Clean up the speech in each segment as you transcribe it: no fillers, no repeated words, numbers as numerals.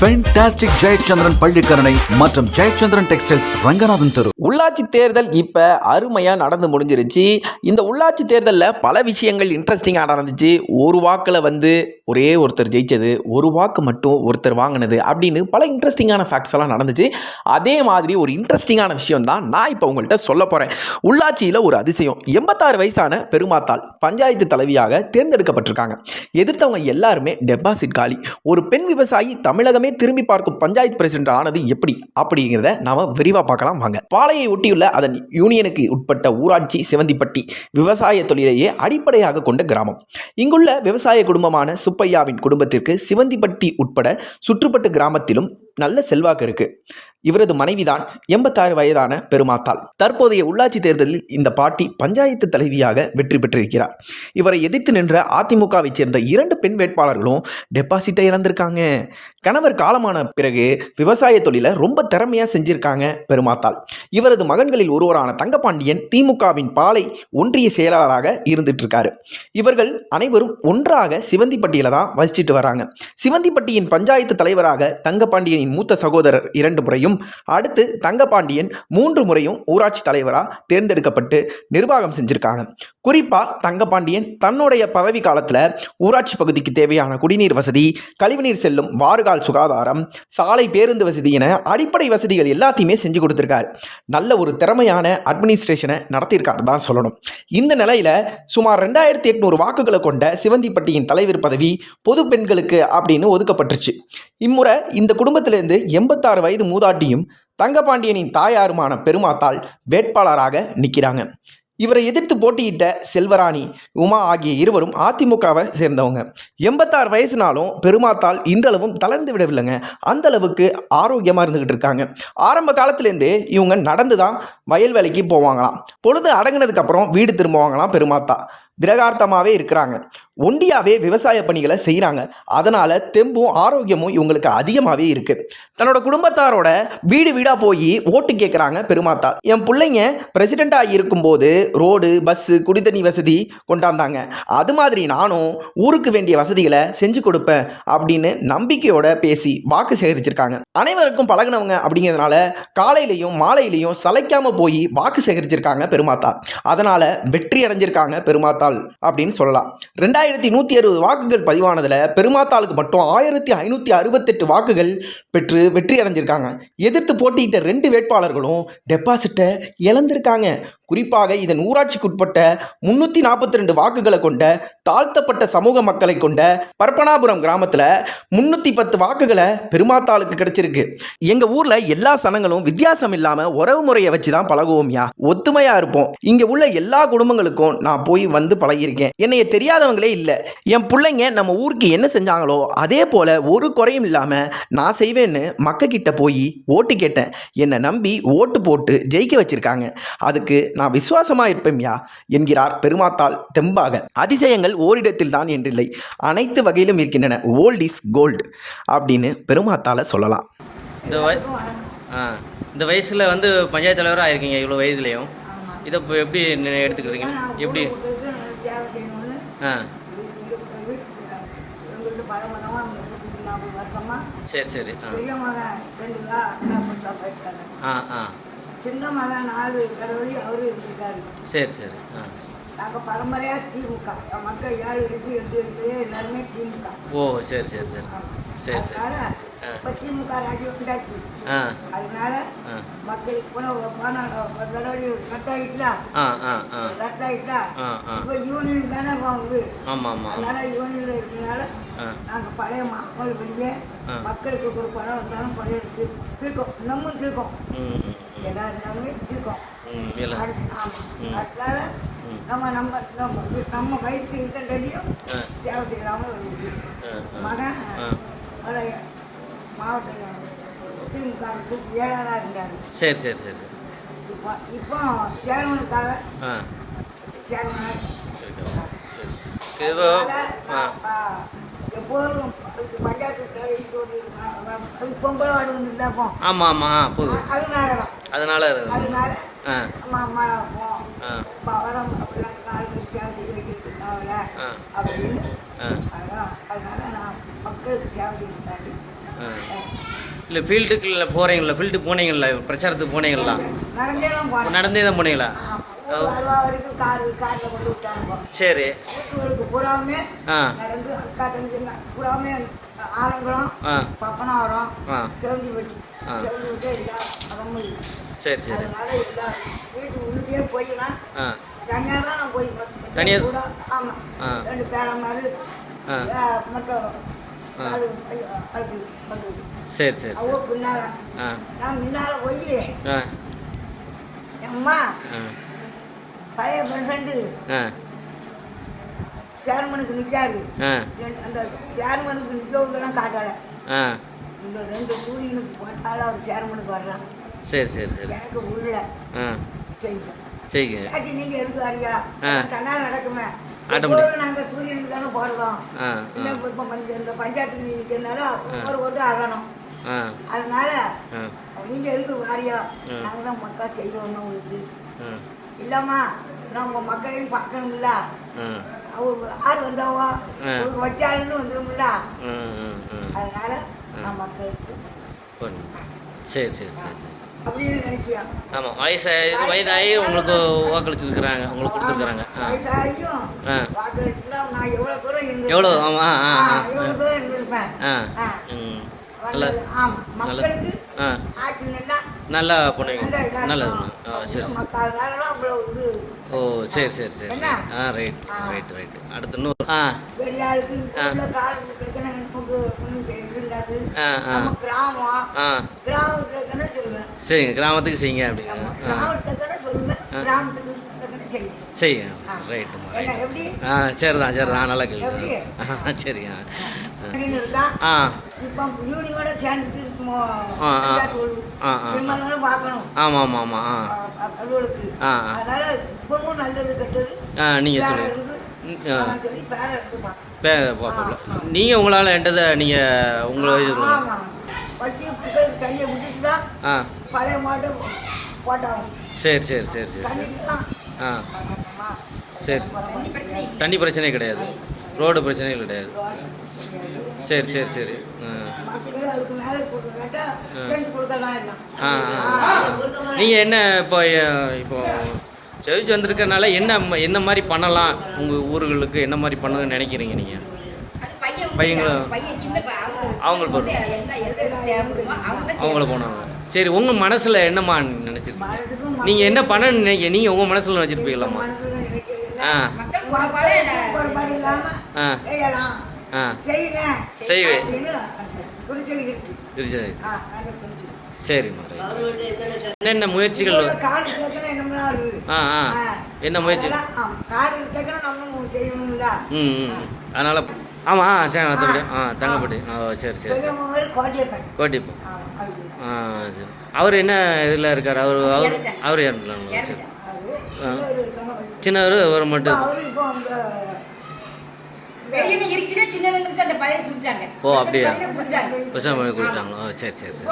Fantastic Jayachandran Pallikaranai மற்றும் Jayachandran textiles Ranganathan தெரு. உள்ளாட்சி தேர்தல் இப்போ அருமையாக நடந்து முடிஞ்சிருச்சு. இந்த உள்ளாட்சி தேர்தலில் பல விஷயங்கள் இன்ட்ரெஸ்டிங்காக நடந்துச்சு. ஒரு வாக்கில் ஒரே ஒருத்தர் ஜெயிச்சது, ஒரு வாக்கு மட்டும் ஒருத்தர் வாங்கினது அப்படின்னு பல இன்ட்ரெஸ்டிங்கான ஃபேக்ட்ஸ் எல்லாம் நடந்துச்சு. அதே மாதிரி ஒரு இன்ட்ரெஸ்டிங்கான விஷயம் தான் நான் இப்போ உங்கள்கிட்ட சொல்ல போகிறேன். உள்ளாட்சியில் ஒரு அதிசயம். 86 வயசான பெருமாத்தாள் பஞ்சாயத்து தலைவியாக தேர்ந்தெடுக்கப்பட்டிருக்காங்க. எதிர்த்தவங்க எல்லாருமே டெபாசிட் காலி. ஒரு பெண் விவசாயி தமிழகமே திரும்பி பார்க்கும் பஞ்சாயத்து பிரசிடென்ட் ஆனது எப்படி அப்படிங்கிறத நாம விரிவாக பார்க்கலாம் வாங்க. பாளையை ஒட்டியுள்ள அதன் யூனியனுக்கு உட்பட்ட ஊராட்சி சிவந்திப்பட்டி விவசாய தொழிலையே அடிப்படையாக கொண்ட கிராமம். இங்குள்ள விவசாய குடும்பமான சுப்பையாவின் குடும்பத்திற்கு சிவந்திப்பட்டி உட்பட சுற்றுப்பட்டு கிராமத்திலும் நல்ல செல்வாக்கு இருக்கு. இவரது மனைவிதான் 86 வயதான பெருமாத்தாள். தற்போதைய உள்ளாட்சி தேர்தலில் இந்த பாட்டி பஞ்சாயத்து தலைவியாக வெற்றி பெற்றிருக்கிறார். இவரை எதிர்த்து நின்ற அதிமுகவை சேர்ந்த 2 பெண் வேட்பாளர்களும் டெபாசிட்டை இழந்திருக்காங்க. கணவர் காலமான பிறகு விவசாய தொழிலை ரொம்ப திறமையாக செஞ்சிருக்காங்க பெருமாத்தாள். இவரது மகன்களில் ஒருவரான தங்கபாண்டியன் திமுகவின் பாளை ஒன்றிய செயலாளராக இருந்துட்டு இருக்காரு. இவர்கள் அனைவரும் ஒன்றாக சிவந்திப்பட்டியில தான் வசிச்சுட்டு வராங்க. சிவந்திப்பட்டியின் பஞ்சாயத்து தலைவராக தங்கபாண்டியனின் மூத்த சகோதரர் 2 முறையும், அடுத்து தங்கபாண்டியன் 3 முறையும் ஊராட்சி தலைவராக தேர்ந்தெடுக்கப்பட்டு நிர்வாகம் செஞ்சிருக்காங்க. குறிப்பா தங்கபாண்டியன் தன்னுடைய பதவி காலத்தில் ஊராட்சி பகுதிக்கு தேவையான குடிநீர் வசதி, கழிவுநீர் செல்லும் வாறுகால் சுகாதாரம், சாலை பேருந்து வசதி என அடிப்படை வசதிகள் எல்லாத்தையுமே செஞ்சு கொடுத்திருக்காரு. நல்ல ஒரு திறமையான அட்மினிஸ்ட்ரேஷனை நடத்தியிருக்காரு தான் சொல்லணும். இந்த நிலையில சுமார் 2800 வாக்குகளை கொண்ட சிவந்திப்பட்டியின் தலைவர் பதவி பொது பெண்களுக்கு அப்படின்னு ஒதுக்கப்பட்டுருச்சு. இம்முறை இந்த குடும்பத்திலிருந்து 86 வயது மூதாட்டியும் தங்கபாண்டியனின் தாயாருமான பெருமாத்தாள் வேட்பாளராக நிற்கிறாங்க. இவரை எதிர்த்து போட்டியிட்ட செல்வராணி, உமா ஆகிய இருவரும் அதிமுகவை சேர்ந்தவங்க. 86 வயசுனாலும் பெருமாத்தாள் இன்றளவும் தளர்ந்து விடவில்லைங்க. அந்த அளவுக்கு ஆரோக்கியமாக இருந்துகிட்டு இருக்காங்க. ஆரம்ப காலத்திலேருந்தே இவங்க நடந்து தான் வயல் வேலைக்கு போவாங்களாம். பொழுது அடங்கினதுக்கு அப்புறம் வீடு திரும்புவாங்களாம். பெருமாத்தா திரகார்த்தமாகவே இருக்கிறாங்க. ஒண்டியாவே விவசாய பணிகளை செய்கிறாங்க. அதனால் தெம்பும் ஆரோக்கியமும் இவங்களுக்கு அதிகமாகவே இருக்குது. தன்னோட குடும்பத்தாரோட வீடு வீடாக போய் ஓட்டு கேட்குறாங்க பெருமாத்தாள். என் பிள்ளைங்க பிரசிடெண்ட்டாக இருக்கும்போது ரோடு, பஸ்ஸு, குடிதண்ணி வசதி கொண்டாந்தாங்க. அது மாதிரி நானும் ஊருக்கு வேண்டிய வசதிகளை செஞ்சு கொடுப்பேன் அப்படின்னு நம்பிக்கையோட பேசி வாக்கு சேகரிச்சிருக்காங்க. அனைவருக்கும் பழகினவங்க அப்படிங்கிறதுனால காலையிலையும் மாலையிலையும் சளைக்காமல் போய் வாக்கு சேகரிச்சிருக்காங்க பெருமாத்தாள். அதனால் வெற்றி அடைஞ்சிருக்காங்க பெருமாத்தாள் அப்படின்னு சொல்லலாம். 2160 வாக்குகள் பதிவானதில் பெருமாத்தாளுக்கு மட்டும் 1568 வாக்குகள் பெற்று வெற்றி அடைஞ்சிருக்காங்க. எதிர்த்து போட்டியிட்ட 2 வேட்பாளர்களும் டெபாசிட்டை இழந்திருக்காங்க. குறிப்பாக இதன் ஊராட்சிக்குட்பட்ட 342 வாக்குகளை கொண்ட தாழ்த்தப்பட்ட சமூக மக்களை கொண்ட பரப்பனாபுரம் கிராமத்தில் 310 வாக்குகளை பெருமாத்தாளுக்கு கிடைச்சிருக்கு. எங்கள் ஊரில் எல்லா சனங்களும் வித்தியாசம் இல்லாமல் உறவு முறையை வச்சு தான் பழகுவோம்யா, ஒத்துமையாக இருப்போம். இங்கே உள்ள எல்லா குடும்பங்களுக்கும் நான் போய் வந்து பழகியிருக்கேன். என்னைய தெரியாதவங்களே இல்லை. என் பிள்ளைங்க நம்ம ஊருக்கு என்ன செஞ்சாங்களோ அதே போல் ஒரு குறையும் இல்லாமல் நான் செய்வேன்னு மக்கள்கிட்ட போய் ஓட்டு கேட்டேன். என்னை நம்பி ஓட்டு போட்டு ஜெயிக்க வச்சிருக்காங்க. அதுக்கு நான் விசுவாசமாக இருப்பேன்யா என்கிறார் பெருமாத்தாள் தெம்பாக. அதிசயங்கள் ஓரிடத்தில் தான் என்றில்லை, அனைத்து வகையிலும் இருக்கின்றன. ஓல்ட் இஸ் கோல்டு அப்படின்னு பெருமாத்தாளை சொல்லலாம். இந்த வயசில் பஞ்சாயத்து தலைவராக ஆயிருக்கீங்க. இவ்வளோ வயதுலையும் இதை இப்போ எப்படி எடுத்துக்கிறீங்க? எப்படி? சரி சரி. சின்ன மகன் 4 தடவை அவரு இருந்திருக்காரு. சரி சரி. நாங்கள் பரம்பரையாக திமுக, மக்கள் 7 வயசு 8 வயசுலேயே எல்லாருமே திமுக. ஓ சரி சரி சரி சரி சரி. அதனால இப்போ திமுக ராஜ்யம் உண்டாச்சு. அதனால மக்களுக்கு ஒரு தடவை ரத்தாயிட்டா இப்போ யூனியன் தானே வாங்குது. அதனால யூனியன்ல இருக்கிறதுனால நாங்கள் பழைய மாமல் வெளியே மக்களுக்கு ஒரு பணம் வந்தாலும் பழைய தீர்க்கோம். இன்னமும் தீர்க்கோம், எல்லாருமே தீர்க்கோம். அதனால நம்ம வயசுக்கு இருக்கிறதையும் சேவை செய்யலாமல் வருது. மகன் மாவட்ட திமுகவுக்கு 7ஆளாக இருந்தார். சரி சரி சரி. இப்போ சேர்மனுக்காக எப்போதும் பஞ்சாயத்து தலைவர் பொம்பளை வாடு வந்து இல்லப்போ. ஆமாம் ஆமாம் போது. அதனால அம்மா வரம் அப்படிலாம் கால் சேவை செய்யறதுக்கு தேவையில்ல அப்படின்னு. அதனால நான் மக்களுக்கு சேவை செய்யறதாண்டி இல்லை ஃபீல்டுக்குள்ள போகிறீங்களா? ஃபீல்டுக்கு போனீங்களா? பிரச்சாரத்துக்கு போனீங்களா? நடந்தே தான் போனேன். நடந்தே தான் போனீங்களா? அருவா வரைக்கும் காரில் கொண்டு விட்டாங்க. சரி. வீட்டுகளுக்கு பூராமே நடந்து அக்கா தங்கச்சிங்க பூராமே ஆலங்குளம், பப்பனாவரம், செவந்திப்பட்டி விட்டு எல்லா அதமும். சரி சரி. அதனால எல்லா வீட்டு உள்ளுக்கே போய்லாம் தனியாக தான் நான் போய் தனியாக கூட. ஆமாம், 2 பேரமாரு மட்டும் சரி சரி. அவ பின்னால நான் முன்னால போய் அம்மா பழைய பிரசிடண்ட் சேர்மனுக்கு நிற்காரு. அந்த சேர்மனுக்கு நிற்கவங்கெல்லாம் காட்டலை. இந்த 2 சூரியனுக்கு போட்டாலும் அவர் சேர்மனுக்கு வரலாம். சரி சரி சரி. எனக்கு உள்ள செய்யும் செய்யுங்க. நீங்க எதுக்கு வரியா? தன்னால் நடக்குமே. நாங்க சூரியனுக்கு தானே போடுறோம். இந்த பஞ்சாயத்துக்கு நீ நிற்கிறதுனால ஒரு ஓட்டு ஆகணும். அதனால நீங்க எதுக்கு வாரியா? நாங்க தான் மக்கள் செய்வோம் உங்களுக்கு. இல்லம்மா நான் உங்க மக்களையும் பார்க்கணும்ல. அவங்க யார் வந்தாவோ உங்களுக்கு வச்சாலுன்னு வந்துடும்ல. அதனால நான் மக்களுக்கு. சரி சரி சரி சரி. அப்படின்னு நினைக்கியா? ஆமாம், வயதாகி உங்களுக்கு வாக்களிச்சுருக்குறாங்க, உங்களுக்கு கொடுத்துருக்குறாங்க. வயசாகியும் வாக்களிச்சுனா நான் எவ்வளோ தூரம் இருந்திருப்பேன். எவ்வளோ? ஆமாம் எவ்வளோ தூரம் இருந்திருப்பேன். ஆமாம், மக்களுக்கு ஆட்சி நல்லா பண்ணுவீங்க. நல்லது. சரி. ஓ சரி சரி சரி. Right right right. அடுத்து இன்னொரு சரிங்க, கிராமத்துக்கு செய்யுங்க அப்படிங்க. செய்யுங்க. ரைட்டு. சரிதான் சரிதான். நல்லா கேள்வி. சரிங்க. ஆமாம் ஆமாம் ஆமாம். நீங்கள் சொல்லுங்கள். நீங்கள் உங்களால் என்கிட்ட நீங்கள் உங்களை பழைய மாட்டு போட்டாங்க. சரி சரி சரி சரி. சரி. தண்ணி பிரச்சனை கிடையாது, ரோடு பிரச்சனையும் கிடையாது. சரி சரி சரி. நீங்கள் என்ன இப்போ ஜெயிச்சு வந்திருக்கனால என்ன மாதிரி பண்ணலாம், உங்கள் ஊர்களுக்கு என்ன மாதிரி பண்ணணும்னு நினைக்கிறீங்க நீங்கள்? பையங்களும் அவங்கள போனாங்க. சரி, உங்கள் மனசில் என்னம்மா நினச்சிருக்கீங்க? நீங்கள் என்ன பண்ணணும்னு நினைக்க? நீங்கள் உங்கள் மனசில் நினச்சிருப்பீங்களாம்மா? செய்வேன். சரிம்மா. என்னென்ன முயற்சிகள்? என்ன முயற்சி? அதனால ஆமாம் தங்கப்பட்டி. சரி சரி சரி. கோட்டிப்பா. சரி. அவர் என்ன இதில் இருக்கார்? அவர் இறந்துலாம். சரி. சின்னவர் ஒரு மட்டும். ஓ அப்படியா? புதுசாக கொடுத்தாங்களோ? சரி சரி சரி.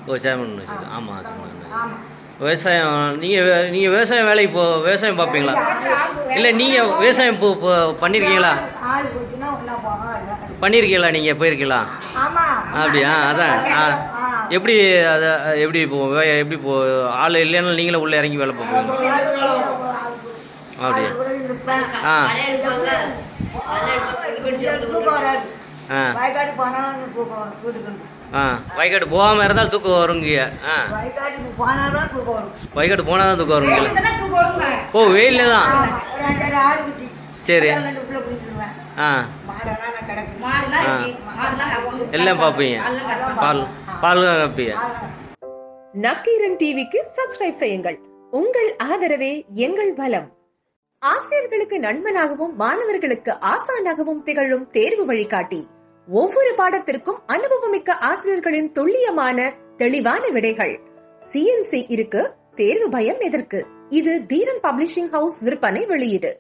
ஓ சேர்மன். ஆமாம் சொன்னாங்க. விவசாயம் நீங்கள் விவசாயம் வேலைக்கு விவசாயம் பார்ப்பீங்களா? இல்லை நீங்கள் விவசாயம் இப்போ பண்ணியிருக்கீங்களா? பண்ணியிருக்கீங்களா? நீங்கள் போயிருக்கீங்களா? அப்படியா? அதான் எப்படி அதை எப்படி எப்படி ஆள் இல்லைன்னா நீங்களே உள்ளே இறங்கி வேலை பார்ப்பீங்க? அப்படியா? வயக்காடு போகாமல் இருந்தாலும் தூக்கம் வருங்க. வயக்காடு போனால் தான் தூக்கம் வருங்க. ஓ வெயிலில் தான். சரி. எல்லாம் பார்ப்பீங்க, பால் காப்பீங்க. நக்கீரன் டிவிக்கு சப்ஸ்கிரைப் செய்யுங்கள். உங்கள் ஆதரவே எங்கள் பலம். ஆசிரியர்களுக்கு நண்பனாகவும் மாணவர்களுக்கு ஆசானாகவும் திகழும் தேர்வு வழிகாட்டி. ஒவ்வொரு பாடத்திற்கும் அனுபவமிக்க ஆசிரியர்களின் துல்லியமான தெளிவான விடைகள். CNC இருக்கு, தேர்வு பயம் எதற்கு? இது தீரன் பப்ளிஷிங் ஹவுஸ் விற்பனை வெளியீடு.